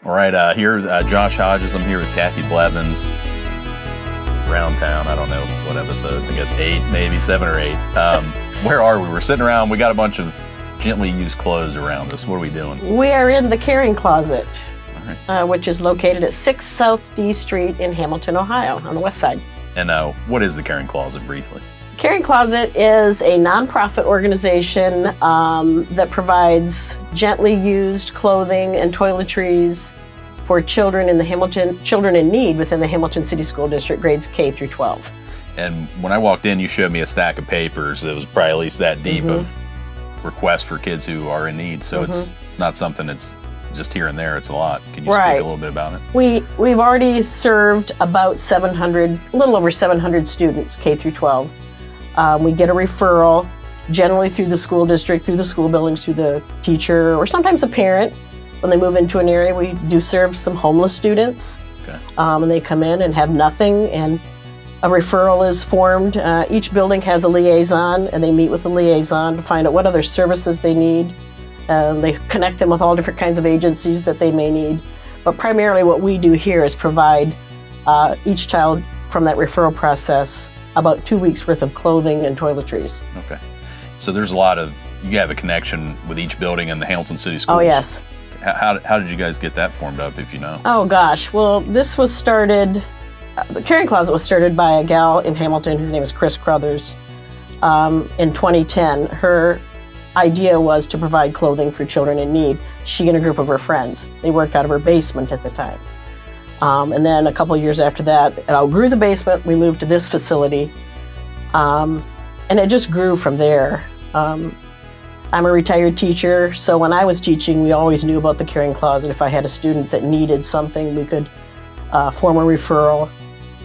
All right, Josh Hodges. I'm here with Cathy Blevins. Round town, I don't know what episode, I guess 8, maybe 7 or 8. Where are we? We're sitting around, we got a bunch of gently used clothes around us. What are we doing? We are in the carrying closet, All right. which is located at 6 South D Street in Hamilton, Ohio, on the west side. And what is the carrying closet, briefly? Carrying Closet is a nonprofit organization that provides gently used clothing and toiletries for children in need within the Hamilton City School District, grades K through 12. And when I walked in, you showed me a stack of papers. It was probably at least that deep of requests for kids who are in need. So it's not something that's just here and there. It's a lot. Can you speak a little bit about it? We've already served about 700, a little over 700 students, K through 12. We get a referral, generally through the school district, through the school buildings, through the teacher, or sometimes a parent. When they move into an area, we do serve some homeless students. Okay. And they come in and have nothing, and a referral is formed. Each building has a liaison, and they meet with a liaison to find out what other services they need. They connect them with all different kinds of agencies that they may need. But primarily what we do here is provide each child from that referral process about 2 weeks worth of clothing and toiletries. Okay. So there's a lot of, you have a connection with each building in the Hamilton City Schools. Oh, yes. How did you guys get that formed up, if you know? Oh, gosh. Well, this was started, the Carrying Closet was started by a gal in Hamilton whose name is Chris Crothers in 2010. Her idea was to provide clothing for children in need. She and a group of her friends. They worked out of her basement at the time. And then a couple of years after that, it outgrew the basement. We moved to this facility. And it just grew from there. I'm a retired teacher, so when I was teaching, we always knew about the Carrying Closet. If I had a student that needed something, we could form a referral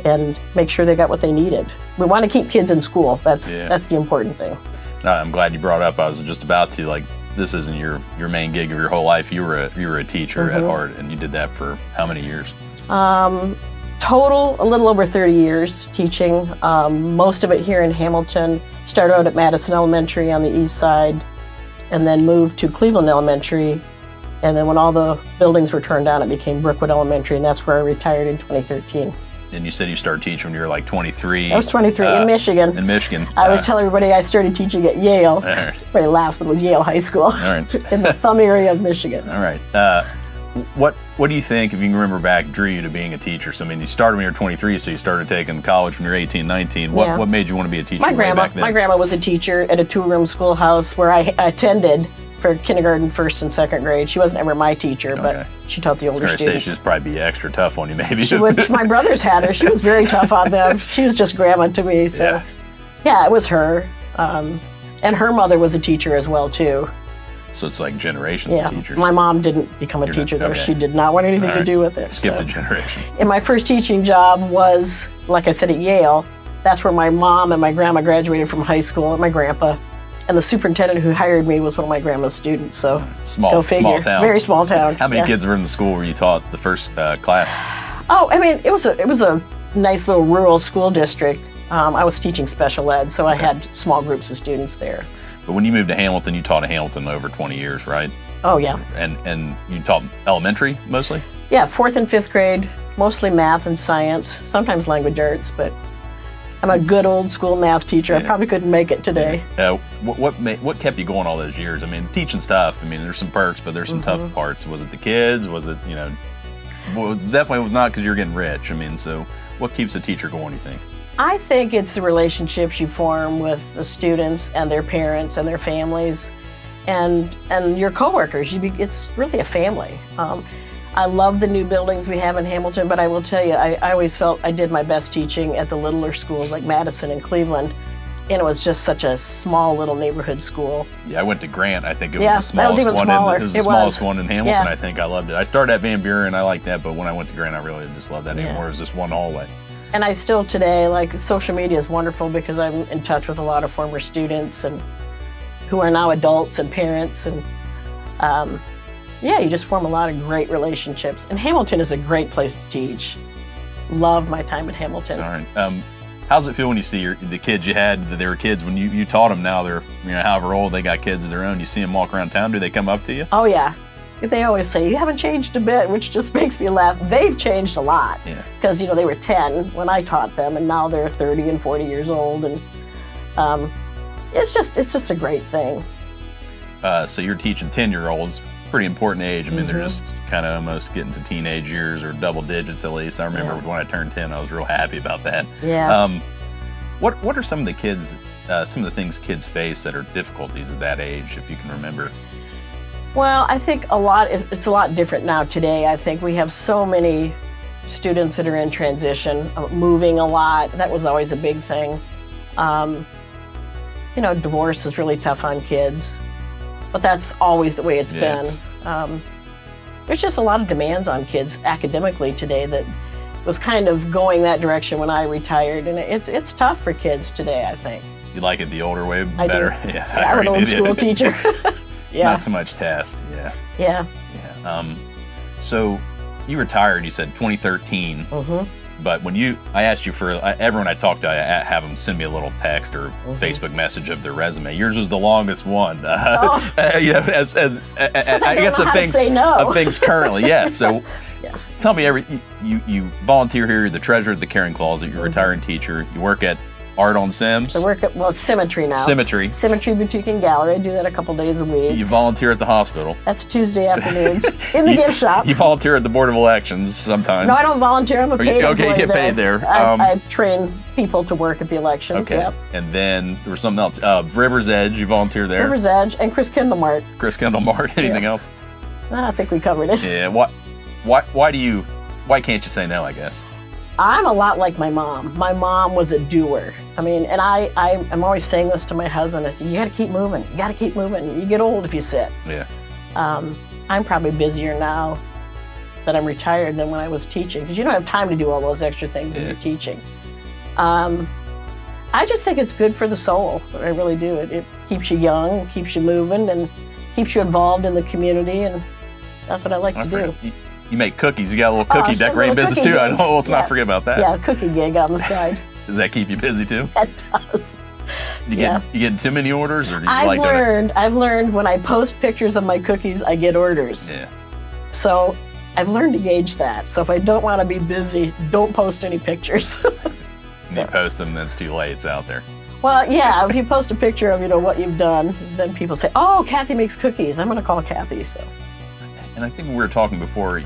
and make sure they got what they needed. We want to keep kids in school. That's the important thing. No, I'm glad you brought up. I was just about to, this isn't your main gig of your whole life. You were a teacher at heart, and you did that for how many years? Total, a little over 30 years teaching. Most of it here in Hamilton. Started out at Madison Elementary on the east side, and then moved to Cleveland Elementary. And then when all the buildings were turned down, it became Brookwood Elementary, and that's where I retired in 2013. And you said you started teaching when you were like 23. I was 23 in Michigan. In Michigan. I always tell everybody I started teaching at Yale. All right. Everybody laughs, but it was Yale High School. All right. In the thumb area of Michigan. All right. What do you think, if you can remember back, drew you to being a teacher? So, I mean, you started when you were 23, so you started taking college when you were 18, 19. What made you want to be a teacher back then? My grandma was a teacher at a 2-room schoolhouse where I attended for kindergarten, 1st, and 2nd grade. She wasn't ever my teacher, but she taught the older students. I was going to say, she'd probably be extra tough on you, maybe. My brothers had her. She was very tough on them. She was just grandma to me, so. Yeah, it was her. And her mother was a teacher as well, too. So it's like generations of teachers. My mom didn't become a teacher, though. She did not want anything to do with it. Skip the generation. And my first teaching job was, like I said, at Yale. That's where my mom and my grandma graduated from high school, and my grandpa. And the superintendent who hired me was one of my grandma's students, so small town. Very small town. How many kids were in the school where you taught the first class? Oh, I mean, it was a nice little rural school district. I was teaching special ed, so I had small groups of students there. But when you moved to Hamilton, you taught at Hamilton over 20 years, right? Oh, yeah. And you taught elementary mostly? Yeah, 4th and 5th grade, mostly math and science, sometimes language arts, but I'm a good old school math teacher. I probably couldn't make it today. What kept you going all those years? I mean, teaching stuff, I mean, there's some perks, but there's some tough parts. Was it the kids? Was it, well, it definitely was not because you're getting rich. I mean, so what keeps a teacher going, you think? I think it's the relationships you form with the students and their parents and their families and your coworkers. It's really a family. I love the new buildings we have in Hamilton, but I will tell you, I always felt I did my best teaching at the littler schools like Madison and Cleveland, and it was just such a small little neighborhood school. Yeah, I went to Grant. I think it was the smallest one. It was the smallest one in Hamilton. I think I loved it. I started at Van Buren, I liked that, but when I went to Grant, I really just loved that anymore. It was just one hallway. And I still today, social media is wonderful because I'm in touch with a lot of former students and who are now adults and parents, and you just form a lot of great relationships. And Hamilton is a great place to teach. Love my time at Hamilton. All right. How's it feel when you see the kids you had, that they were kids when you taught them? Now they're, however old, they got kids of their own. You see them walk around town. Do they come up to you? Oh, yeah. they always say, you haven't changed a bit, which just makes me laugh. They've changed a lot. Because, you know, they were 10 when I taught them, and now they're 30 and 40 years old. And it's just a great thing. So you're teaching 10-year-olds, pretty important age. I mean, they're just kind of almost getting to teenage years, or double digits at least. I remember when I turned 10, I was real happy about that. What are some of the kids, some of the things kids face that are difficulties at that age, if you can remember? Well, I think it's a lot different now today. I think we have so many students that are in transition, moving a lot. That was always a big thing. You know, divorce is really tough on kids, but that's always the way it's been. There's just a lot of demands on kids academically today that was kind of going that direction when I retired, and it's tough for kids today, I think. You like it the older way better? I do. I'm an old school teacher. Not so much test, So you retired, you said 2013, but when I asked you for, everyone I talked to, I have them send me a little text or Facebook message of their resume. Yours was the longest one. You know, as I guess of things currently, So tell me, you volunteer here, you're the treasurer at the Caring Closet, you're a retiring teacher, you work at Art on Sims? I work at, it's Symmetry now. Symmetry Boutique and Gallery. I do that a couple days a week. You volunteer at the hospital. That's Tuesday afternoons in the gift shop. You volunteer at the Board of Elections sometimes. No, I don't volunteer. I'm a paid employee. You get paid there. I train people to work at the elections. And then there was something else. River's Edge, you volunteer there. River's Edge and Chris Kendall Mart. Anything else? I think we covered it. Yeah. Why can't you say no, I guess? I'm a lot like my mom. My mom was a doer. I mean, and I'm always saying this to my husband. I say, you got to keep moving. You got to keep moving. You get old if you sit. I'm probably busier now that I'm retired than when I was teaching, because you don't have time to do all those extra things when you're teaching. I just think it's good for the soul. I really do. It keeps you young, keeps you moving, and keeps you involved in the community, and that's what I like to do. You make cookies. You got a little cookie decorating business too. Let's not forget about that. Yeah, a cookie gig on the side. Does that keep you busy too? It does. You get too many orders, or do you I've learned when I post pictures of my cookies, I get orders. So I've learned to gauge that. So if I don't want to be busy, don't post any pictures. You post them, then it's too late. It's out there. Well, yeah. If you post a picture of what you've done, then people say, "Oh, Cathy makes cookies. I'm going to call Cathy." So. And I think we were talking before.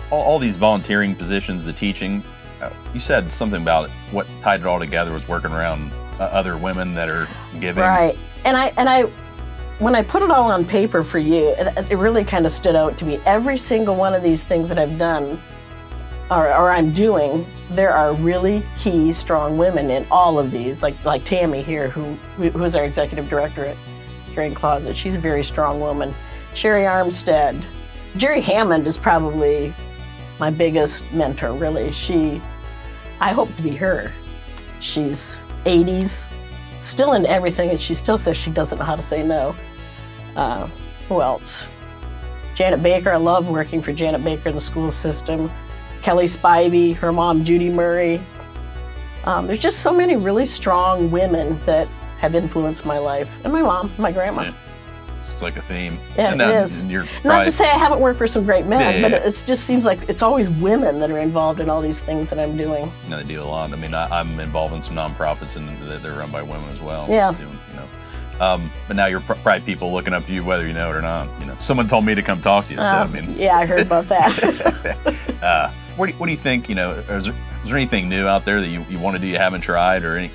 All these volunteering positions, the teaching, you said something about it. What tied it all together was working around other women that are giving. Right. And I, when I put it all on paper for you, it really kind of stood out to me. Every single one of these things that I've done, or I'm doing, there are really key, strong women in all of these. Like Tammy here, who's our executive director at Caring Closet. She's a very strong woman. Sherry Armstead. Jerry Hammond is probably my biggest mentor, really. I hope to be her. She's 80s, still into everything, and she still says she doesn't know how to say no. Who else? Janet Baker. I love working for Janet Baker in the school system. Kelly Spivey, her mom, Judy Murray. There's just so many really strong women that have influenced my life. And my mom, my grandma. Yeah. It's like a theme. Yeah, it is. Not to say I haven't worked for some great men, but it just seems like it's always women that are involved in all these things that I'm doing. They do a lot. I mean, I'm involved in some nonprofits, and they're run by women as well. Yeah. But now you're probably people looking up to you whether you know it or not. Someone told me to come talk to you. So I mean. Yeah, I heard about that. What do you think? Is there anything new out there that you want to do you haven't tried, or any,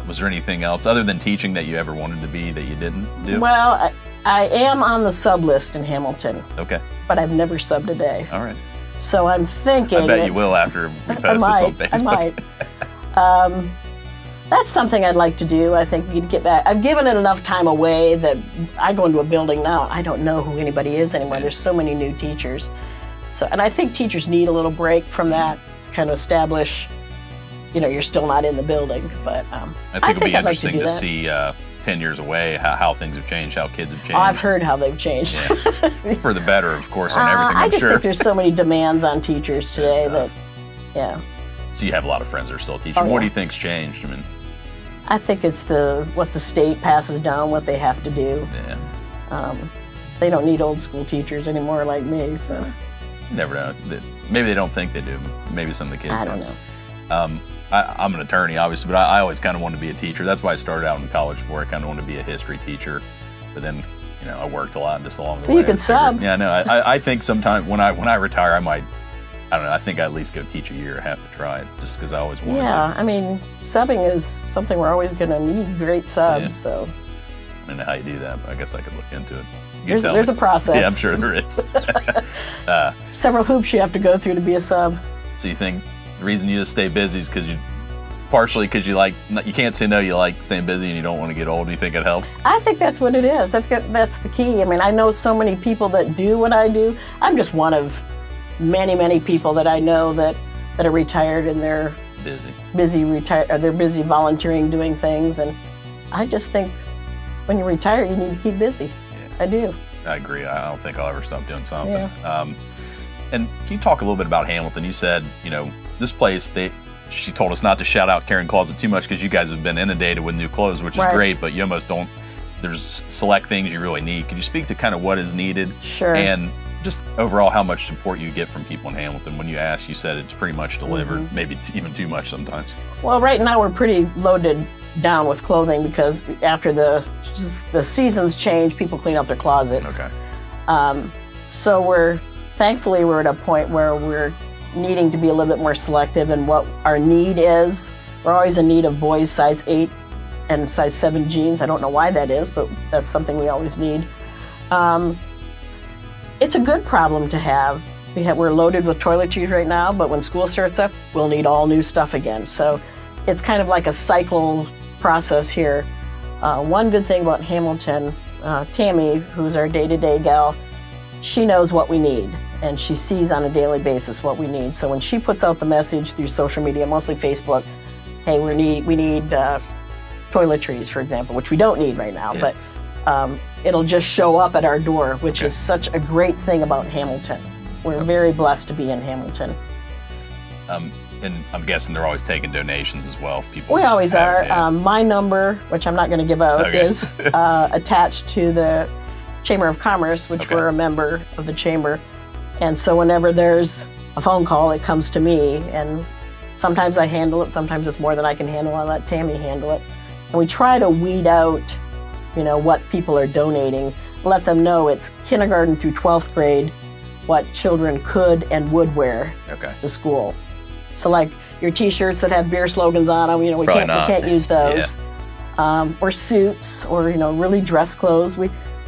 was there anything else other than teaching that you ever wanted to be that you didn't do? Well, I am on the sub list in Hamilton. Okay. But I've never subbed a day. All right. So I'm thinking. I bet you will after we post this on Facebook. I might. That's something I'd like to do. I think you'd get back. I've given it enough time away that I go into a building now. I don't know who anybody is anymore. There's so many new teachers. And I think teachers need a little break from that to kind of establish, you're still not in the building. But I think it'll be interesting to see 10 years away how things have changed, how kids have changed. I've heard how they've changed. Yeah. For the better, of course, on everything. I just think there's so many demands on teachers today that, So you have a lot of friends that are still teaching. What do you think's changed? I think it's what the state passes down, what they have to do. Yeah. they don't need old school teachers anymore like me. So you never know. Maybe they don't think they do. But maybe some of the kids I don't know. I'm an attorney, obviously, but I always kind of wanted to be a teacher. That's why I started out in college for. I kind of wanted to be a history teacher, but then I worked a lot just along the way. You could sub. Yeah, no. I think sometime when I retire, I might. I don't know. I think I at least go teach a year. I have to try it just because I always wanted to. Yeah, I mean, subbing is something we're always going to need great subs. Yeah. So I don't know how you do that, but I guess I could look into it. There's a process. Yeah, I'm sure there is. Several hoops you have to go through to be a sub. So you think the reason you just stay busy is partially because you can't say no, you like staying busy and you don't want to get old, and you think it helps? I think that's what it is. That's the key. I mean, I know so many people that do what I do. I'm just one of many, many people that I know that are retired and they're they're busy volunteering, doing things, and I just think when you retire, you need to keep busy. Yeah. I do. I agree. I don't think I'll ever stop doing something. Yeah. And can you talk a little bit about Hamilton? You said, this place, she told us not to shout out Caring Closet too much because you guys have been inundated with new clothes, which is great, but you almost don't, there's select things you really need. Can you speak to kind of what is needed? Sure. And just overall how much support you get from people in Hamilton? When you ask, you said it's pretty much delivered, maybe even too much sometimes. Well, right now we're pretty loaded down with clothing because after the seasons change, people clean out their closets. Okay. So thankfully we're at a point where we're needing to be a little bit more selective in what our need is. We're always in need of boys size 8 and size 7 jeans. I don't know why that is, but that's something we always need. It's a good problem to have. We're loaded with toiletries right now, but when school starts up, we'll need all new stuff again. So it's kind of like a cycle process here. One good thing about Hamilton, Tammy, who's our day-to-day gal, she knows what we need, and she sees on a daily basis what we need. So when she puts out the message through social media, mostly Facebook, hey, we need toiletries, for example, which we don't need right now, but it'll just show up at our door, which is such a great thing about Hamilton. We're very blessed to be in Hamilton. And I'm guessing they're always taking donations as well. We always are. Yeah. My number, which I'm not going to give out, is attached to the Chamber of Commerce, which we're a member of the Chamber. And so whenever there's a phone call, it comes to me. And sometimes I handle it. Sometimes it's more than I can handle. I let Tammy handle it. And we try to weed out, what people are donating. Let them know it's kindergarten through 12th grade, what children could and would wear to school. So like your T-shirts that have beer slogans on them, we can't use those. Yeah. Or suits, or really dress clothes.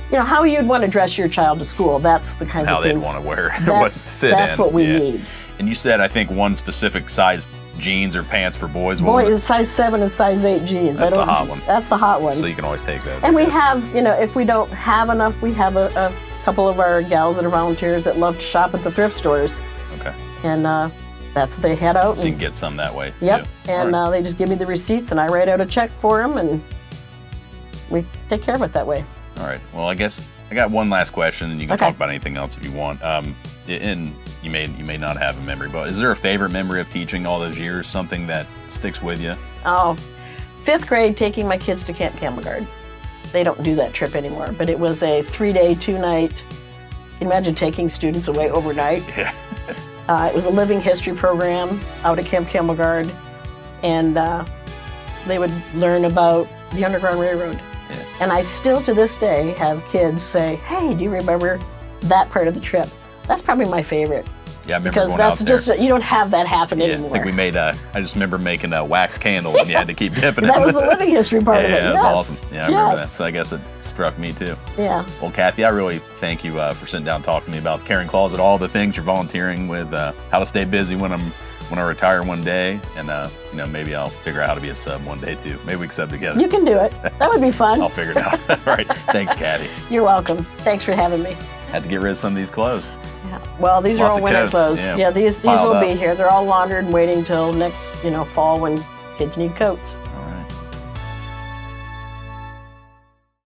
How you'd want to dress your child to school. That's the kind of things. How they'd want to wear. What's fit in. That's what we need. And you said, I think, one specific size jeans or pants for boys. Boys, size 7 and size 8 jeans. That's the hot one. That's the hot one. So you can always take those. And we have, if we don't have enough, we have a couple of our gals that are volunteers that love to shop at the thrift stores. Okay. And that's what they head out. So you can get some that way, too. And right. They just give me the receipts, and I write out a check for them, and we take care of it that way. All right. Well, I guess I got one last question, and you can talk about anything else if you want. And you may not have a memory, but is there a favorite memory of teaching all those years, something that sticks with you? Oh, 5th grade, taking my kids to Camp Camelgard. They don't do that trip anymore, but it was a 3-day, 2-night. Can you imagine taking students away overnight? Yeah. It was a living history program out at Camp Camelgard, and they would learn about the Underground Railroad. Yeah. And I still, to this day, have kids say, hey, do you remember that part of the trip? That's probably my favorite. Yeah, I remember going out there. You don't have that happen anymore. I think we made I just remember making a wax candle and you had to keep dipping it. That was the living history part of it. Yeah, that was awesome. Yeah, I remember that. So I guess it struck me too. Yeah. Well, Cathy, I really thank you for sitting down and talking to me about the Caring Closet, all the things you're volunteering with, how to stay busy when I retire one day, and maybe I'll figure out how to be a sub one day too. Maybe we can sub together. You can do it. That would be fun. I'll figure it out. All right. Thanks, Cathy. You're welcome. Thanks for having me. Had to get rid of some of these clothes. Yeah. Well, these are all winter clothes. Yeah, these will be here. They're all laundered and waiting till next fall when kids need coats.